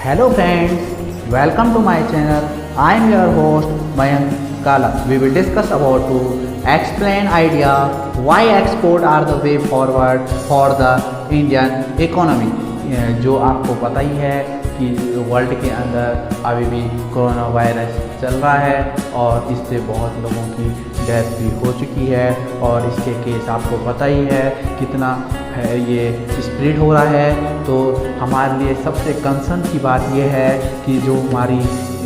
Hello friends, welcome to my channel. I am your host Mayank Kala. We will discuss about to explain idea why export are the way forward for the Indian economy. जो आपको पता ही है कि world के अंदर अभी भी corona virus चल रहा है और इससे बहुत लोगों की डेथ भी हो चुकी है और इसके केस आपको पता ही है कितना है ये स्प्रेड हो रहा है। तो हमारे लिए सबसे कंसर्न की बात यह है कि जो हमारी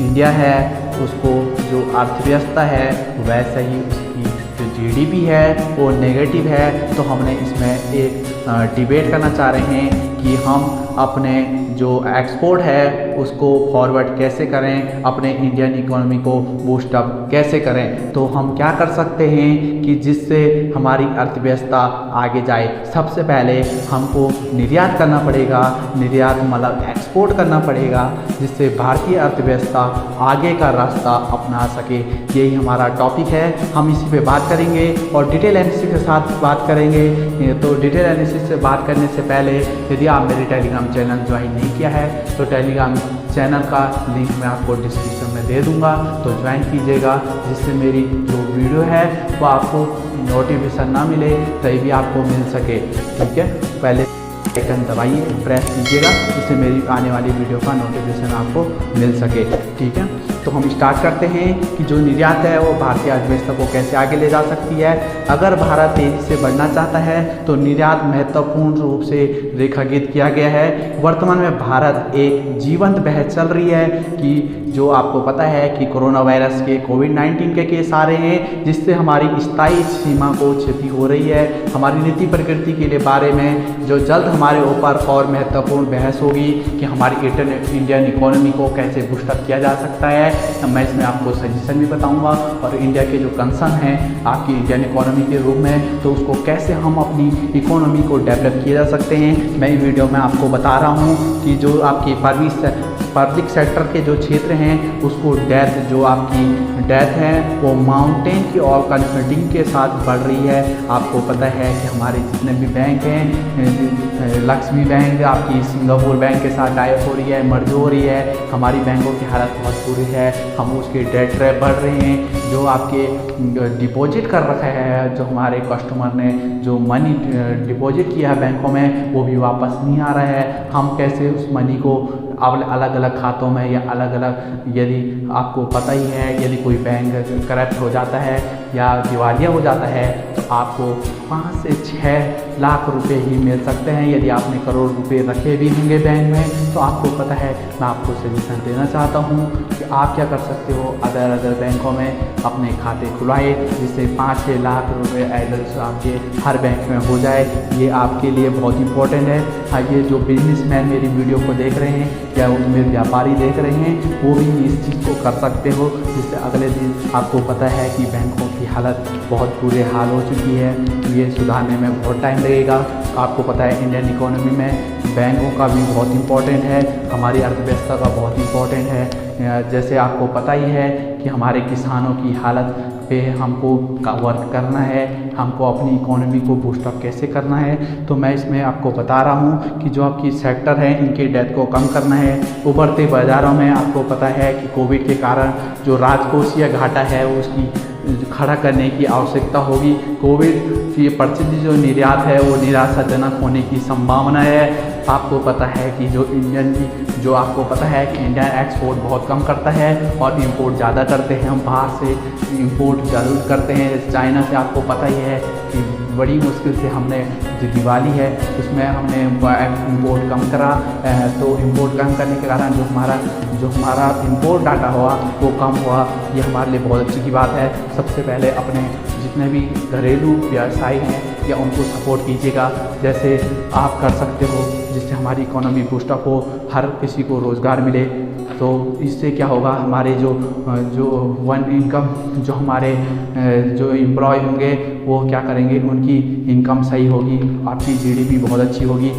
इंडिया है उसको जो अर्थव्यवस्था है वैसे ही उसकी जो जीडीपी है वो नेगेटिव है। तो हमने इसमें एक डिबेट करना चाह रहे हैं कि हम अपने जो एक्सपोर्ट है उसको फॉरवर्ड कैसे करें, अपने इंडियन इकोनॉमी को बूस्ट अप कैसे करें। तो हम क्या कर सकते हैं कि जिससे हमारी अर्थव्यवस्था आगे जाए। सबसे पहले हमको निर्यात करना पड़ेगा, निर्यात मतलब एक्सपोर्ट करना पड़ेगा जिससे भारतीय अर्थव्यवस्था आगे का रास्ता अपना सके। यही हमारा टॉपिक है, हम इसी पे बात करेंगे और डिटेल एनालिसिस के साथ बात करेंगे। तो डिटेल एनालिसिस से बात करने से पहले यदि आप मेरे टेलीग्राम चैनल ज्वाइन नहीं किया है तो टेलीग्राम चैनल का लिंक मैं आपको डिस्क्रिप्शन में दे दूंगा, तो ज्वाइन कीजिएगा जिससे मेरी जो वीडियो है वो आपको नोटिफिकेशन ना मिले तभी भी आपको मिल सके। ठीक है, पहले आइकन दबाइए, प्रेस कीजिएगा जिससे मेरी आने वाली वीडियो का नोटिफिकेशन आपको मिल सके। ठीक है, तो हम स्टार्ट करते हैं कि जो निर्यात है वो भारतीय अर्थव्यवस्था को कैसे आगे ले जा सकती है। अगर भारत तेज़ी से बढ़ना चाहता है तो निर्यात महत्वपूर्ण रूप से रेखांकित किया गया है। वर्तमान में भारत एक जीवंत बहस चल रही है कि जो आपको पता है कि कोरोना वायरस के कोविड-19 के केस आ रहे हैं जिससे हमारी स्थायी सीमा को क्षति हो रही है। हमारी नीति प्रकृति के लिए बारे में जो जल्द हमारे ऊपर और महत्वपूर्ण बहस होगी कि हमारी इंडियन इकोनॉमी को कैसे बूस्टअप किया जा सकता है। मैं इसमें आपको सजेशन भी बताऊंगा और इंडिया के जो कंसर्न हैं आपकी इंडियन इकोनॉमी के रूप में तो उसको कैसे हम अपनी इकोनॉमी को डेवलप किया जा सकते हैं। मैं इस वीडियो में आपको बता रहा हूँ कि जो आपकी पब्लिक सेक्टर के जो क्षेत्र हैं उसको जो आपकी डेथ है वो माउंटेन की और कन्फर्टिंग के साथ बढ़ रही है। आपको पता है कि हमारे जितने भी बैंक हैं, लक्ष्मी बैंक आपकी सिंगापुर बैंक के साथ टाइप हो रही है, मर्ज हो रही है। हमारी बैंकों की हालत बहुत बुरी है, हम उसके डेट ट्रैप बढ़ रहे हैं। जो आपके डिपॉजिट कर रखा है, जो हमारे कस्टमर ने जो मनी डिपॉजिट किया है बैंकों में वो भी वापस नहीं आ रहा है। हम कैसे उस मनी को अलग अलग खातों में या अलग अलग, यदि आपको पता ही है यदि कोई बैंक करप्ट हो जाता है या दिवालिया हो जाता है तो आपको 5 से 6 लाख रुपए ही मिल सकते हैं। यदि आपने करोड़ रुपए रखे भी होंगे बैंक में तो आपको पता है, मैं आपको सजेशन देना चाहता हूँ कि आप क्या कर सकते हो, अदर बैंकों में अपने खाते खुलवाए जिससे 5-6 लाख रुपए एडल्स आपके हर बैंक में हो जाए। ये आपके लिए बहुत इंपॉर्टेंट है। हाँ, ये जो बिजनेसमैन मेरी वीडियो को देख रहे हैं या उनमें व्यापारी देख रहे हैं वो भी इस चीज़ को कर सकते हो जिससे अगले दिन आपको पता है कि बैंकों की हालत बहुत बुरे हाल हो चुकी है। ये सुधारने में बहुत टाइम लगेगा। आपको पता है इंडियन इकोनॉमी में बैंकों का भी बहुत इम्पोर्टेंट है, हमारी अर्थव्यवस्था का बहुत इम्पोर्टेंट है। जैसे आपको पता ही है कि हमारे किसानों की हालत पे हमको वर्क करना है, हमको अपनी इकोनॉमी को बूस्टअप कैसे करना है। तो मैं इसमें आपको बता रहा हूँ कि जो आपकी सेक्टर है इनके डेथ को कम करना है। उभरते बाज़ारों में आपको पता है कि कोविड के कारण जो राजकोषीय घाटा है उसकी खड़ा करने की आवश्यकता होगी। कोविड की प्रसिद्ध जो निर्यात है वो निराशाजनक होने की संभावना है। आपको पता है कि जो आपको पता है कि इंडिया एक्सपोर्ट बहुत कम करता है और इंपोर्ट ज़्यादा करते हैं। हम बाहर से इंपोर्ट ज़रूर करते हैं। चाइना से आपको पता ही है कि बड़ी मुश्किल से हमने जो दिवाली है उसमें हमने इंपोर्ट कम करा। तो इंपोर्ट कम करने के कारण जो हमारा इंपोर्ट डाटा हुआ वो कम हुआ। ये हमारे लिए बहुत अच्छी की बात है। सबसे पहले अपने जितने भी घरेलू व्यवसाय हैं या उनको सपोर्ट कीजिएगा जैसे आप कर सकते हो जिससे हमारी इकोनॉमी बूस्टअप हो, हर किसी को रोज़गार मिले। तो इससे क्या होगा, हमारे जो वन इनकम जो हमारे जो एम्प्लॉय होंगे वो क्या करेंगे, उनकी इनकम सही होगी, आपकी जीडीपी बहुत अच्छी होगी।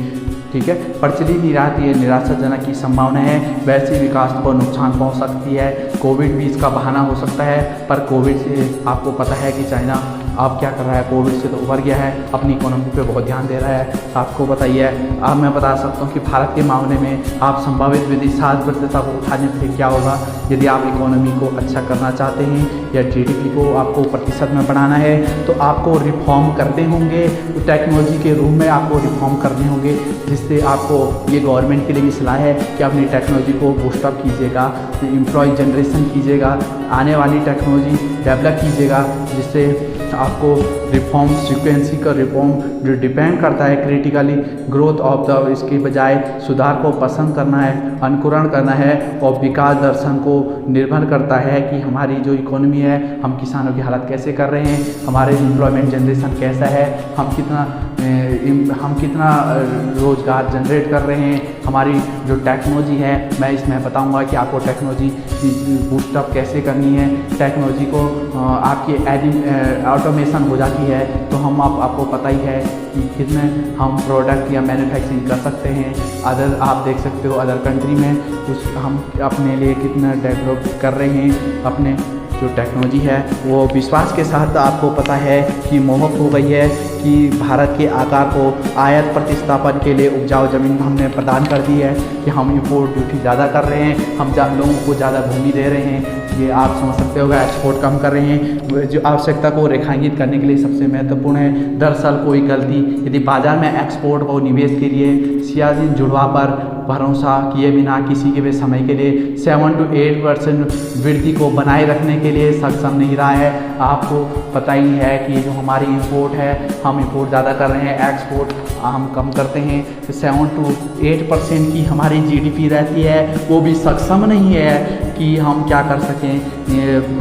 ठीक है, प्रचलित निर्यात ये निराशाजनक की संभावना है। वैश्विक विकास को नुकसान पहुंच सकती है। कोविड भी इसका बहाना हो सकता है पर कोविड से आपको पता है कि चाइना अब क्या कर रहा है, कोविड से तो उभर गया है, अपनी इकोनॉमी पे बहुत ध्यान दे रहा है। आपको बताइए, अब मैं बता सकता हूँ कि भारत के मामले में आप संभावित विधि 7% को उठाने पर क्या होगा। यदि आप इकोनॉमी को अच्छा करना चाहते हैं या GDP को आपको प्रतिशत में बढ़ाना है तो आपको रिफॉर्म करने होंगे, टेक्नोलॉजी के रूप में आपको रिफॉर्म करने होंगे, जिससे आपको ये गवर्नमेंट के लिए भी सलाह है कि अपनी टेक्नोलॉजी को बूस्टअप कीजिएगा, एम्प्लॉय जनरेशन कीजिएगा, आने वाली टेक्नोलॉजी डेवलप कीजिएगा, जिससे आपको रिफॉर्म सीक्वेंसी का रिफॉर्म जो डिपेंड करता है क्रिटिकली ग्रोथ ऑफ द, इसके बजाय सुधार को पसंद करना है, अनुकरण करना है, और विकास दर्शन को निर्भर करता है कि हमारी जो इकोनॉमी है, हम किसानों की हालत कैसे कर रहे हैं, हमारे एम्प्लॉयमेंट जनरेशन कैसा है, हम कितना रोज़गार जनरेट कर रहे हैं, हमारी जो टेक्नोलॉजी है, मैं इसमें बताऊंगा कि आपको टेक्नोलॉजी बूस्टअप कैसे करनी है। टेक्नोलॉजी को आपकी ऑटोमेशन हो जाती है तो आपको पता ही है कि कितने हम प्रोडक्ट या मैन्युफैक्चरिंग कर सकते हैं। आप देख सकते हो अदर कंट्री में कुछ हम अपने लिए कितना डेवलप कर रहे हैं। अपने जो टेक्नोलॉजी है वो विश्वास के साथ आपको पता है कि मोहक हो गई है कि भारत के आकार को आयात प्रतिस्थापन के लिए उपजाऊ ज़मीन हमने प्रदान कर दी है कि हम इंपोर्ट ड्यूटी ज़्यादा कर रहे हैं, हम लोगों को ज़्यादा भूमि दे रहे हैं, ये आप समझ सकते हो। एक्सपोर्ट कम कर रहे हैं, जो आवश्यकता को रेखांकित करने के लिए सबसे महत्वपूर्ण है। दरअसल कोई गलती यदि बाजार में एक्सपोर्ट और निवेश के लिए सियासी जुड़वा पर भरोसा किए बिना किसी के भी समय के लिए 7 to 8% वृद्धि को बनाए रखने के लिए सक्षम नहीं रहा है। आपको पता ही है कि जो हमारी इंपोर्ट है, हम इंपोर्ट ज़्यादा कर रहे हैं, एक्सपोर्ट हम कम करते हैं। तो 7 to 8% की हमारी GDP रहती है, वो भी सक्षम नहीं है कि हम क्या कर सकें,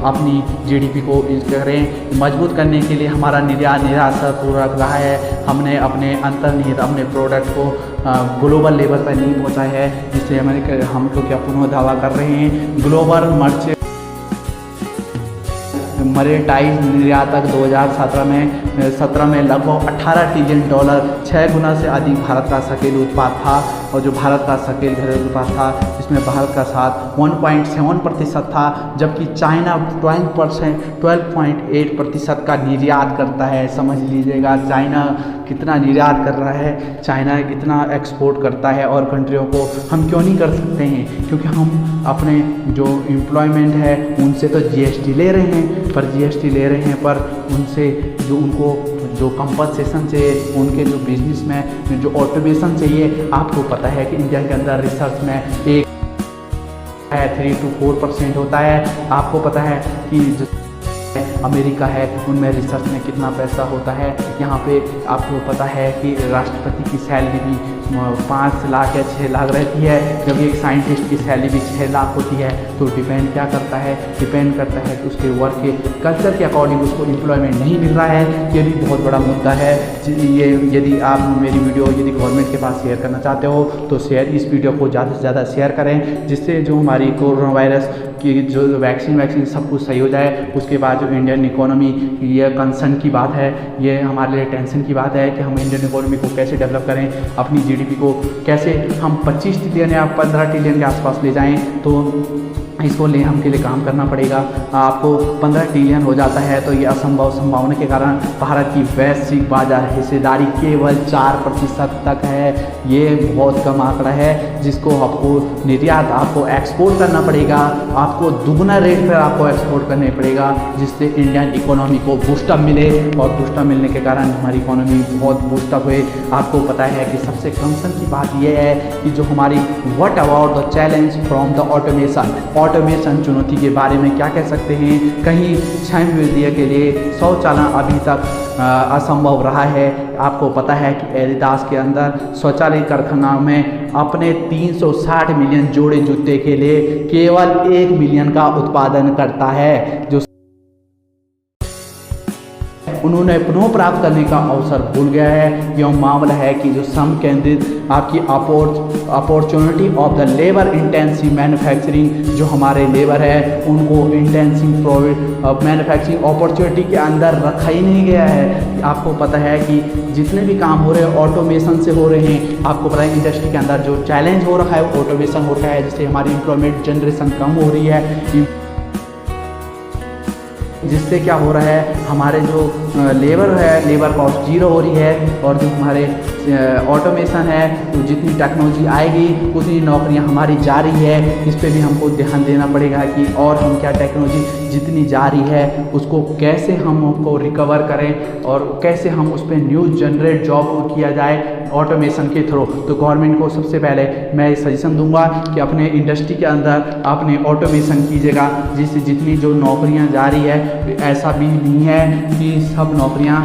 अपनी GDP को करें मजबूत करने के लिए। हमारा निराशापूर्वक रहा है, हमने अपने अंतर्निहित अपने प्रोडक्ट को ग्लोबल लेवल पर नहीं पहुंचा है, जिससे हम लोग क्या पुनः दावा कर रहे हैं ग्लोबल मर्चेंडाइज निर्यातक 2017 में लगभग $18 ट्रिलियन, 6 गुना से अधिक भारत का सकल उत्पाद था। और जो भारत का सकल घरेलू उत्पाद था, इसमें भारत का साथ 1.7% था, जबकि चाइना 12.8% का निर्यात करता है। समझ लीजिएगा चाइना कितना निर्यात कर रहा है, चाइना कितना एक्सपोर्ट करता है और कंट्रियों को हम क्यों नहीं कर सकते हैं, क्योंकि हम अपने जो एम्प्लॉयमेंट है उनसे तो GST ले रहे हैं, पर GST ले रहे हैं पर उनसे जो उनको जो कंपनसेशन चाहिए, उनके जो बिजनेस में जो ऑटोमेशन चाहिए। आपको पता है कि इंडिया के अंदर रिसर्च में एक 3 to 4% होता है। आपको पता है कि जो अमेरिका है उनमें रिसर्च में कितना पैसा होता है। यहाँ पे आपको पता है कि राष्ट्रपति की सैलरी भी 5 लाख या 6 लाख रहती है, जब एक साइंटिस्ट की सैलरी भी 6 लाख होती है। तो डिपेंड क्या करता है, डिपेंड करता है कि उसके वर्क के कल्चर के अकॉर्डिंग उसको एम्प्लॉयमेंट नहीं मिल रहा है। ये भी बहुत बड़ा मुद्दा है। ये यदि आप मेरी वीडियो यदि गवर्नमेंट के पास शेयर करना चाहते हो तो इस वीडियो को ज़्यादा से ज़्यादा शेयर करें, जिससे जो हमारी कोरोना वायरस की जो वैक्सीन सब कुछ सही हो जाए। उसके बाद जो इंडियन इकोनॉमी, ये कंसर्न की बात है, ये हमारे लिए टेंशन की बात है कि हम इंडियन इकोनॉमी को कैसे डेवलप करें, अपनी GDP को कैसे हम 25 ट्रिलियन या 15 ट्रिलियन के आसपास ले जाएं। तो इसको लिए हमके लिए काम करना पड़ेगा। आपको 15 ट्रिलियन हो जाता है तो ये असंभव संभावना के कारण भारत की वैश्विक बाजार हिस्सेदारी केवल 4% तक है। ये बहुत कम आंकड़ा है, जिसको आपको निर्यात, आपको एक्सपोर्ट करना पड़ेगा, आपको दुगना रेट पर आपको एक्सपोर्ट करना पड़ेगा, जिससे इंडियन इकोनॉमी को बूस्टअप मिले। और बूस्टअप मिलने के कारण हमारी इकोनॉमी बहुत बूस्टअप हुए। आपको पता है कि सबसे कंसर्न की बात यह है कि जो हमारी what about the challenge from the automation चुनौती के बारे में क्या कह सकते हैं। कहीं क्षय वृद्धि के लिए शौचालय अभी तक असंभव रहा है। आपको पता है कि एडिडास के अंदर शौचालय कारखाना में अपने 360 मिलियन जोड़े जूते के लिए केवल 1 मिलियन का उत्पादन करता है। जो उन्होंने पुनः प्राप्त करने का अवसर भूल गया है। यह मामला है कि जो सम केंद्रित आपकी opportunity of the labour intensive manufacturing, जो हमारे लेबर है उनको इंटेंसिव मैन्युफैक्चरिंग अपॉर्चुनिटी के अंदर रखा ही नहीं गया है। आपको पता है कि जितने भी काम हो रहे हैं ऑटोमेशन से हो रहे हैं। आपको पता है इंडस्ट्री के अंदर जो चैलेंज हो रहा है ऑटोमेशन हो रहा है, जिससे हमारी एम्प्लॉयमेंट जनरेशन कम हो रही है। जिससे क्या हो रहा है, हमारे जो लेबर है, लेबर कॉस्ट जीरो हो रही है, और जो हमारे ऑटोमेशन है, तो जितनी टेक्नोलॉजी आएगी उतनी नौकरियां हमारी जा रही है। इस पे भी हमको ध्यान देना पड़ेगा कि और हम क्या टेक्नोलॉजी जितनी जा रही है उसको कैसे हम उसको रिकवर करें और कैसे हम उस पर न्यूज़ जनरेट जॉब किया जाए ऑटोमेशन के थ्रू। तो गवर्नमेंट को सबसे पहले मैं सजेशन दूंगा कि अपने इंडस्ट्री के अंदर आपने ऑटोमेशन कीजिएगा, जिससे जितनी जो नौकरियां जा रही है, ऐसा भी नहीं है कि सब नौकरियां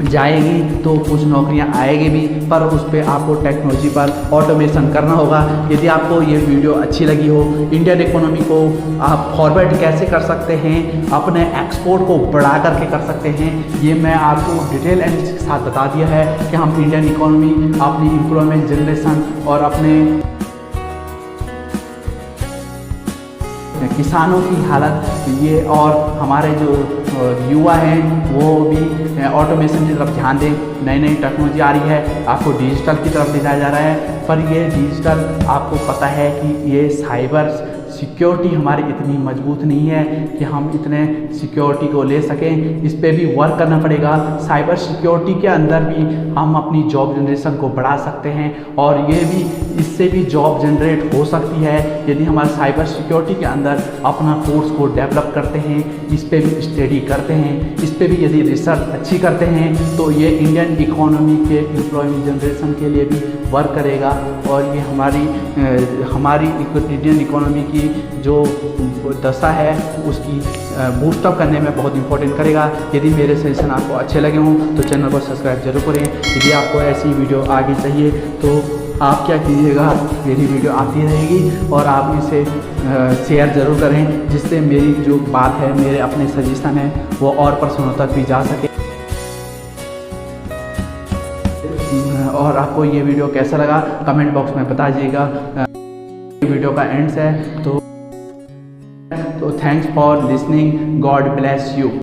जाएगी, तो कुछ नौकरियां आएगी भी, पर उस पर आपको टेक्नोलॉजी पर ऑटोमेशन करना होगा। यदि आपको ये वीडियो अच्छी लगी हो, इंडियन इकोनॉमी को आप फॉरवर्ड कैसे कर सकते हैं, अपने एक्सपोर्ट को बढ़ा करके कर सकते हैं, ये मैं आपको डिटेल एनालिसिस के साथ बता दिया है कि हम इंडियन इकोनॉमी, अपनी एम्प्लॉयमेंट जनरेशन और अपने किसानों की हालत, ये और हमारे जो युवा हैं वो भी ऑटोमेशन की तरफ ध्यान दें। नई नई टेक्नोलॉजी आ रही है, आपको डिजिटल की तरफ ले जाया जा रहा है, पर ये डिजिटल आपको पता है कि ये साइबर सिक्योरिटी हमारी इतनी मजबूत नहीं है कि हम इतने सिक्योरिटी को ले सकें। इस पे भी वर्क करना पड़ेगा। साइबर सिक्योरिटी के अंदर भी हम अपनी जॉब जनरेशन को बढ़ा सकते हैं, और ये भी इससे भी जॉब जनरेट हो सकती है यदि हमारे साइबर सिक्योरिटी के अंदर अपना कोर्स को डेवलप करते हैं, इस पे भी स्टडी करते हैं, इस पे भी यदि रिसर्च अच्छी करते हैं, तो ये इंडियन इकोनॉमी के एम्प्लॉयमेंट जनरेशन के लिए भी वर्क करेगा, और ये हमारी इंडियन इकोनॉमी की जो दशा है उसकी बूस्टअप करने में बहुत इंपॉर्टेंट करेगा। यदि मेरे सजेशन आपको अच्छे लगे हों तो चैनल को सब्सक्राइब जरूर करें। यदि आपको ऐसी वीडियो आगे चाहिए तो आप क्या कीजिएगा, मेरी वीडियो आती रहेगी और आप इसे शेयर ज़रूर करें, जिससे मेरी जो बात है, मेरे अपने सजेशन है, वो और पर्सनों तक भी जा सके। और आपको ये वीडियो कैसा लगा कमेंट बॉक्स में बताइएगा। वीडियो का एंड है तो thanks for listening, God bless you.